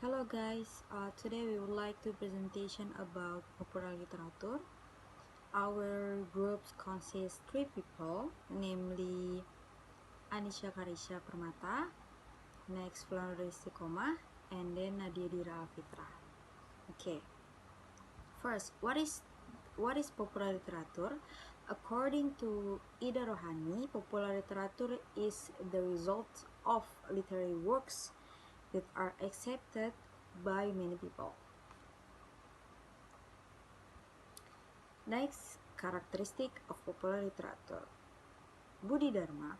Hello guys, today we would like to presentation about popular literature. Our groups consists 3 people, namely ANISA Permata, next FULAN, and then Nadya Alfitra. Okay, first, what is popular literature? According to Ida Rohani, popular literature is the result of literary works that are accepted by many people. Next, characteristic of popular literature. Budi Dharma.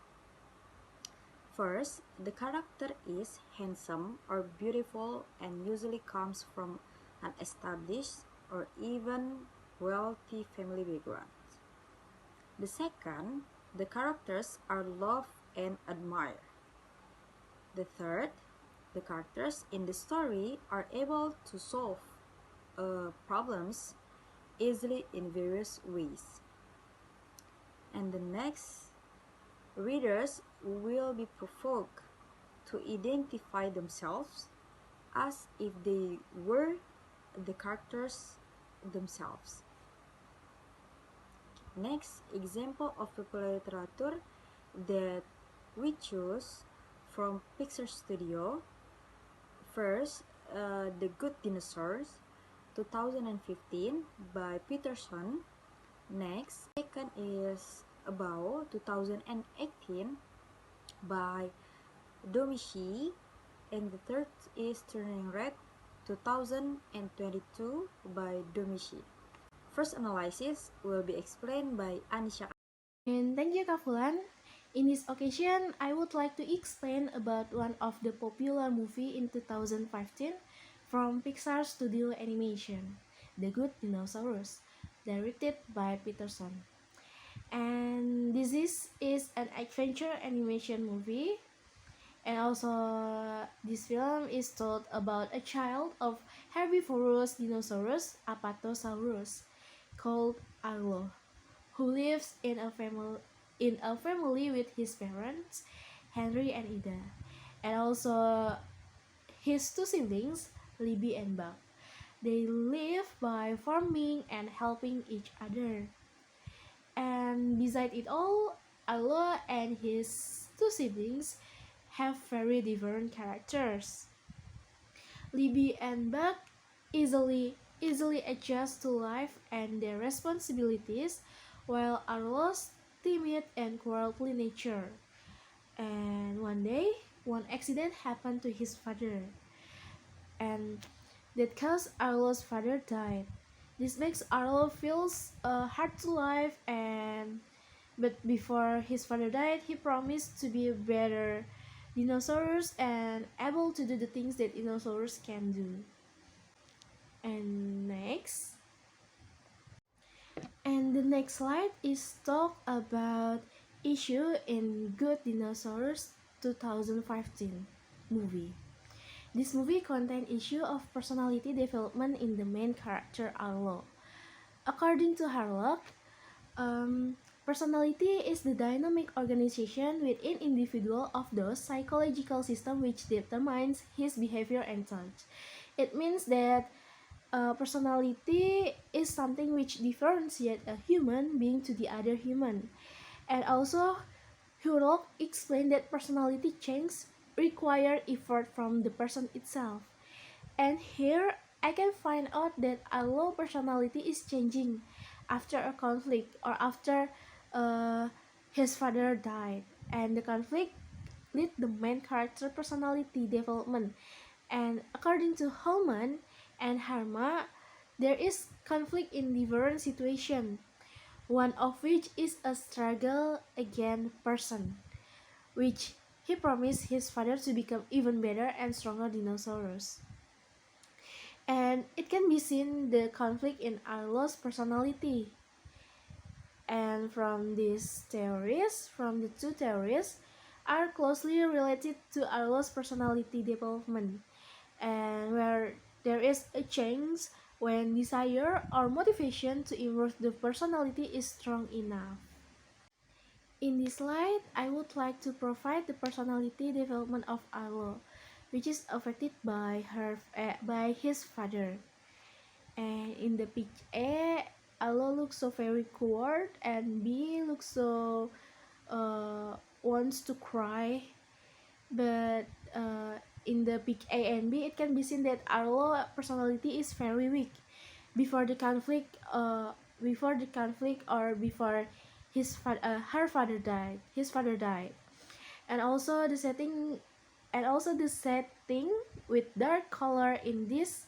First, the character is handsome or beautiful and usually comes from an established or even wealthy family background. The second, the characters are loved and admired. The third, the characters in the story are able to solve problems easily in various ways. And the next, readers will be provoked to identify themselves as if they were the characters themselves. Next, example of popular literature that we choose from Pixar Studio. First, The Good Dinosaurs, 2015 by Peterson. Next, second is About 2018 by Domichi, and the third is Turning Red 2022 by Domichi. First analysis will be explained by Anisha. And thank you, Kak Fulan. In this occasion, I would like to explain about one of the popular movie in 2015 from Pixar Studio Animation, The Good Dinosaurs, directed by Peterson. And this is an adventure animation movie. And also, this film is told about a child of herbivorous dinosaurs, Apatosaurus, called Arlo, who lives in a family with his parents, Henry and Ida, and also his two siblings, Libby and Buck. They live by farming and helping each other. And beside it all, Arlo and his two siblings have very different characters. Libby and Buck easily adjust to life and their responsibilities, while Arlo's timid and worldly nature. And one day, one accident happened to his father, and that caused Arlo's father died. This makes Arlo feels hard to live, but before his father died, he promised to be a better dinosaurs and able to do the things that dinosaurs can do. And the next slide is talk about issue in Good Dinosaurs 2015 movie. This movie contains issue of personality development in the main character Arlo. According to Harlock, personality is the dynamic organization within individual of those psychological system which determines his behavior and thoughts. It means that personality is something which differentiates a human being to the other human. And also, Hurok explained that personality change require effort from the person itself. And here I can find out that Arlo personality is changing after a conflict or after his father died, and the conflict lead the main character personality development. And according to Holman and Harma, there is conflict in different situations, one of which is a struggle against person, which he promised his father to become even better and stronger dinosaurs. And it can be seen the conflict in Arlo's personality. And from the two theories are closely related to Arlo's personality development, and where there is a change when desire or motivation to improve the personality is strong enough. In this slide, I would like to provide the personality development of Arlo. which is affected by his father. And in the picture A, Alo looks so very cold, and B looks so wants to cry. But in the pic A and B, it can be seen that Arlo personality is very weak before the conflict. Or before her father died. His father died, and also the setting with dark color in this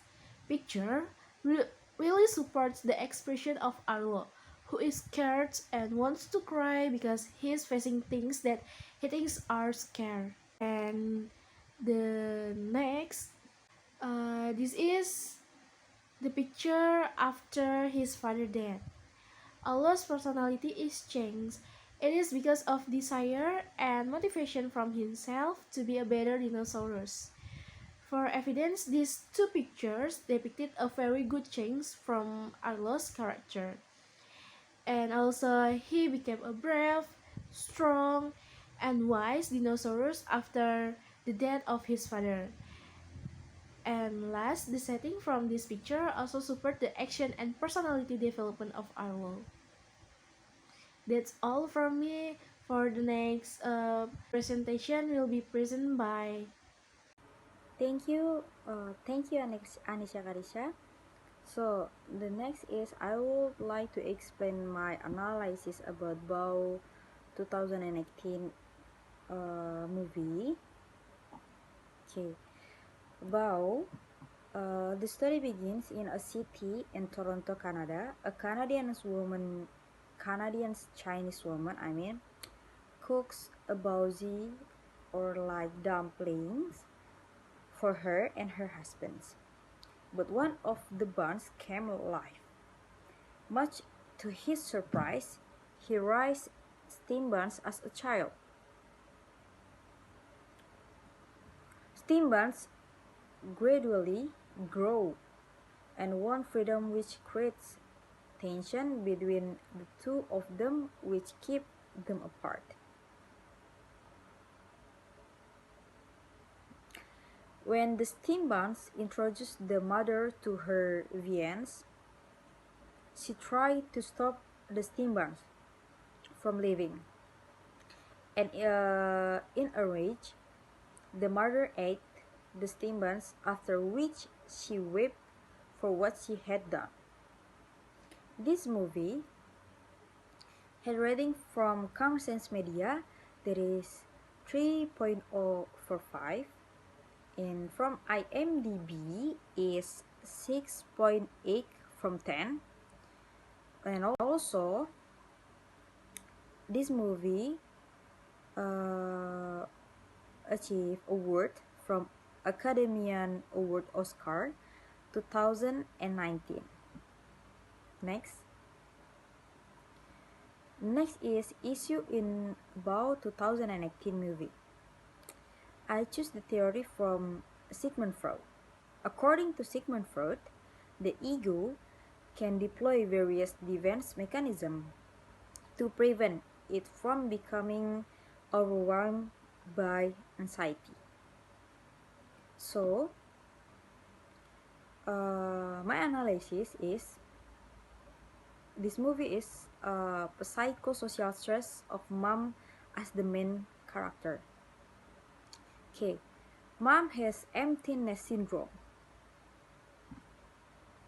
picture really supports the expression of Arlo, who is scared and wants to cry because he is facing things that he thinks are scary. And the next, this is the picture after his father death. Allah's personality is changed. It is because of desire and motivation from himself to be a better dinosaurus. For evidence, these two pictures depicted a very good change from Arlo's character. And also, he became a brave, strong, and wise dinosaurus after the death of his father. And last, the setting from this picture also support the action and personality development of Arlo. That's all from me. For the next presentation will be presented by. Thank you, Anisha Karisha. So the next is I would like to explain my analysis about BAU 2018 movie. Okay, BAU. The story begins in a city in Toronto, Canada. A Canadian Chinese woman, cooks a baozi or like dumplings for her and her husband. But one of the buns came alive. Much to his surprise, he raised steam buns as a child. Steam buns gradually grow and want freedom, which creates tension between the two of them, which keep them apart. When the steam buns introduced the mother to her viands, she tried to stop the steam buns from leaving. And in a rage, the mother ate the steam buns, after which she wept for what she had done. This movie had rating from Common Sense Media that is 3.045, and from IMDb is 6.8 from 10. And also this movie achieved award from Academian Award Oscar 2019. Next is issue in about 2018 movie. I choose the theory from Sigmund Freud. According to Sigmund Freud, the ego can deploy various defense mechanisms to prevent it from becoming overwhelmed by anxiety. So, my analysis is this movie is psychosocial stress of mom as the main character. Okay, mom has emptiness syndrome.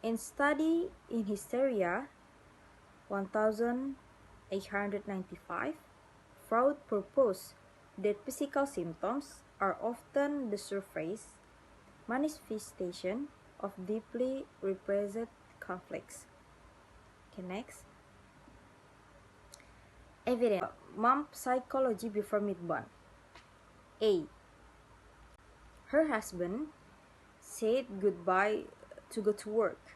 In study in Hysteria 1895, Freud proposed that physical symptoms are often the surface manifestation of deeply repressed conflicts. Okay, next. Evidence. Mom psychology before midbone. A. Her husband said goodbye to go to work.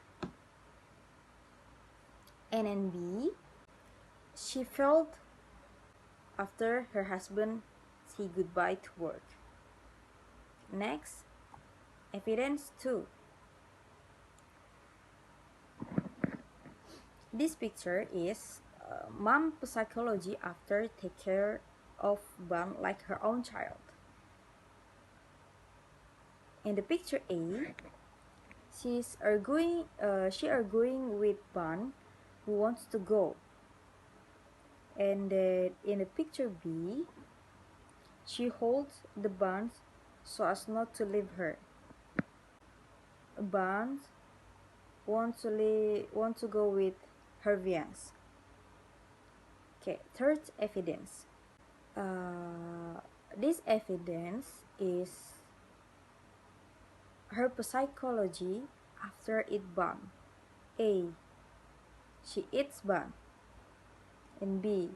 And then B. She felt after her husband said goodbye to work. Next. Evidence 2. This picture is mom psychology after take care of Bam like her own child. In the picture A, she arguing with Ban, who wants to go. And then in the picture B, she holds the Ban so as not to leave her. Ban want to go with her fiance. Okay, third evidence. This evidence is her psychology after it bun. A. She eats bun. And B.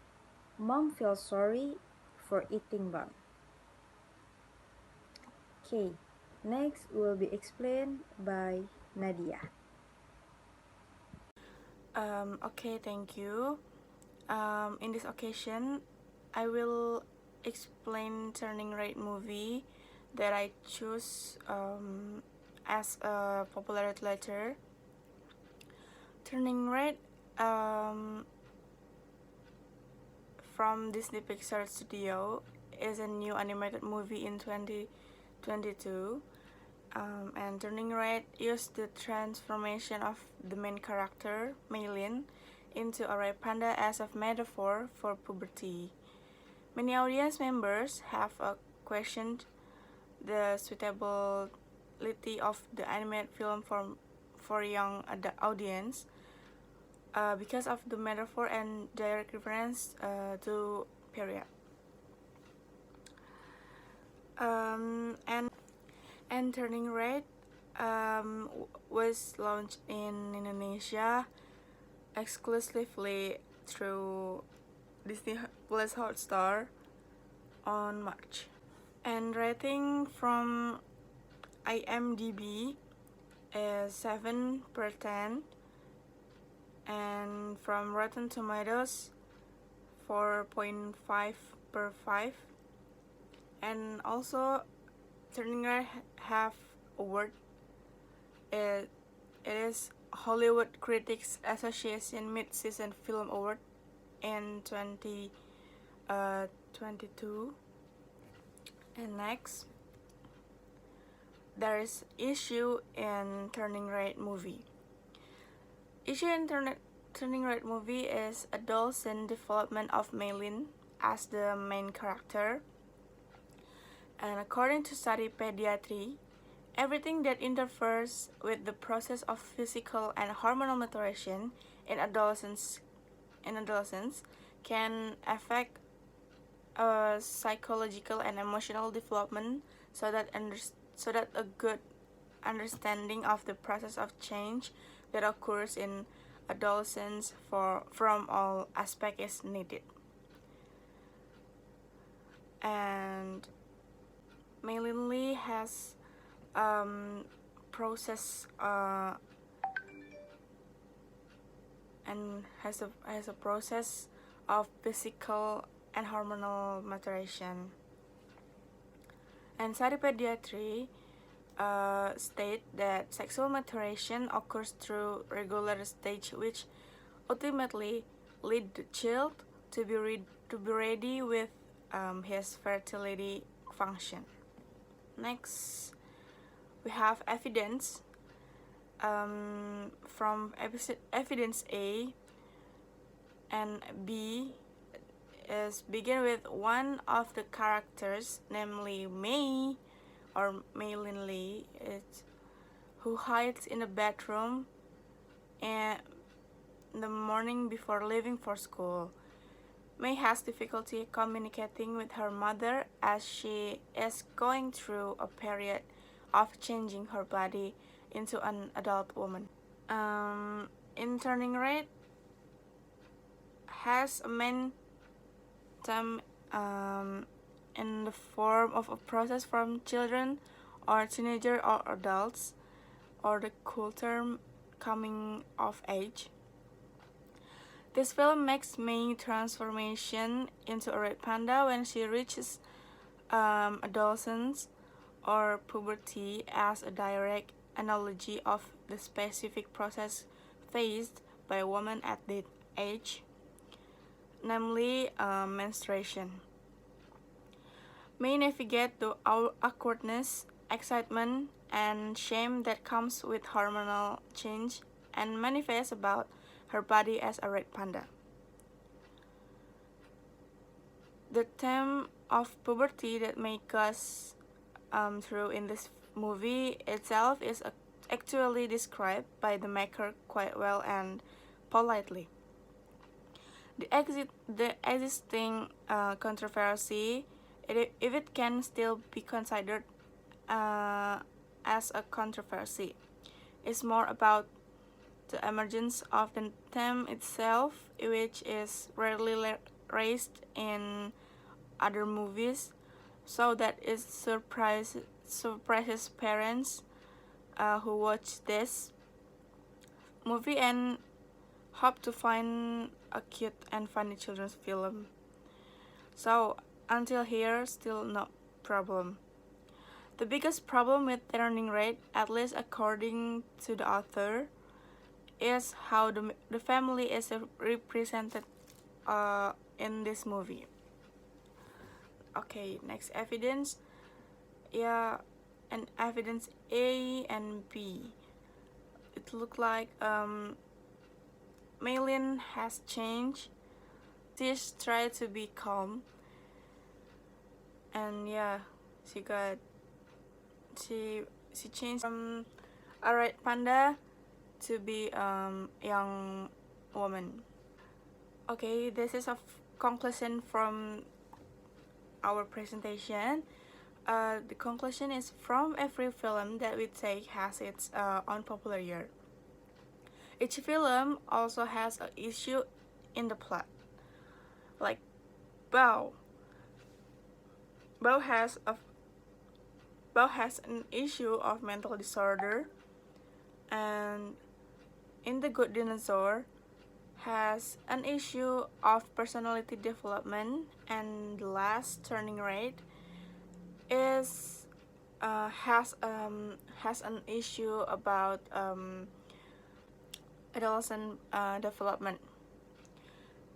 Mom feels sorry for eating bun. Okay, next will be explained by Nadya. Okay, thank you. In this occasion, I will explain Turning Red movie that I choose as a popularity letter. Turning Red from Disney Pixar Studio is a new animated movie in 2022. And Turning Red used the transformation of the main character, Maylin, into a red panda as a metaphor for puberty. Many audience members have questioned the suitability of the animated film for young audience because of the metaphor and direct reference to period. And Turning Red was launched in Indonesia exclusively through Disney Plus Hotstar on March. And rating from IMDb is 7/10, and from Rotten Tomatoes 4.5/5, and also Turning Red have award. It is Hollywood Critics Association Mid-Season Film Award in 2022. And next, there is issue in Turning Red movie. Issue in Turning Red movie is adolescent development of Maylin as the main character. And according to study pediatry, everything that interferes with the process of physical and hormonal maturation in adolescence can affect psychological and emotional development, so that a good understanding of the process of change that occurs in adolescence from all aspects is needed. And Maylin Lee has process and has a process of physical and hormonal maturation. And study pediatry state that sexual maturation occurs through regular stage, which ultimately lead the child to be ready with his fertility function. Next, we have evidence from evidence A and B is begin with one of the characters, namely May or Maylin Lee, who hides in a bedroom in the morning before leaving for school. May has difficulty communicating with her mother as she is going through a period of changing her body into an adult woman. In Turning Red has a main theme in the form of a process from children or teenager or adults, or the cool term coming of age. This film makes May transformation into a red panda when she reaches adolescence or puberty as a direct analogy of the specific process faced by a woman at that age, namely menstruation. May navigate the awkwardness, excitement, and shame that comes with hormonal change and manifests about her body as a red panda. The theme of puberty that may goes through in this movie itself is actually described by the maker quite well and politely. The existing controversy, if it can still be considered as a controversy, is more about the emergence of the theme itself, which is rarely raised in other movies, so that it surprises parents who watch this movie and hope to find a cute and funny children's film. So until here, still no problem. The biggest problem with turning red, at least according to the author, is how the family is represented in this movie. Okay, next evidence. Yeah, and evidence A and B. It looked like Maylin has changed. She's tried to be calm, and yeah, she changed from a red panda to be young woman. Okay, this is a conclusion from our presentation. The conclusion is from every film that we take has its own popular year. Each film also has an issue in the plot. Like Bao. Bao has an issue of mental disorder, and In the Good Dinosaur has an issue of personality development, and the last Turning Red is has an issue about adolescent development.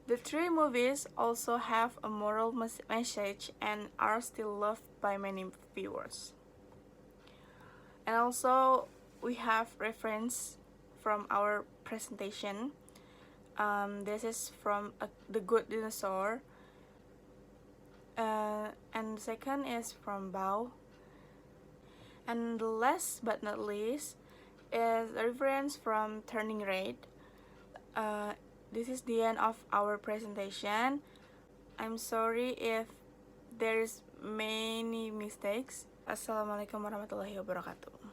The three movies also have a moral message and are still loved by many viewers. And also we have reference from our presentation. This is from The Good Dinosaur, and the second is from Bao. And the last but not least is a reference from Turning Red. This is the end of our presentation. I'm sorry if there is many mistakes. Assalamualaikum warahmatullahi wabarakatuh.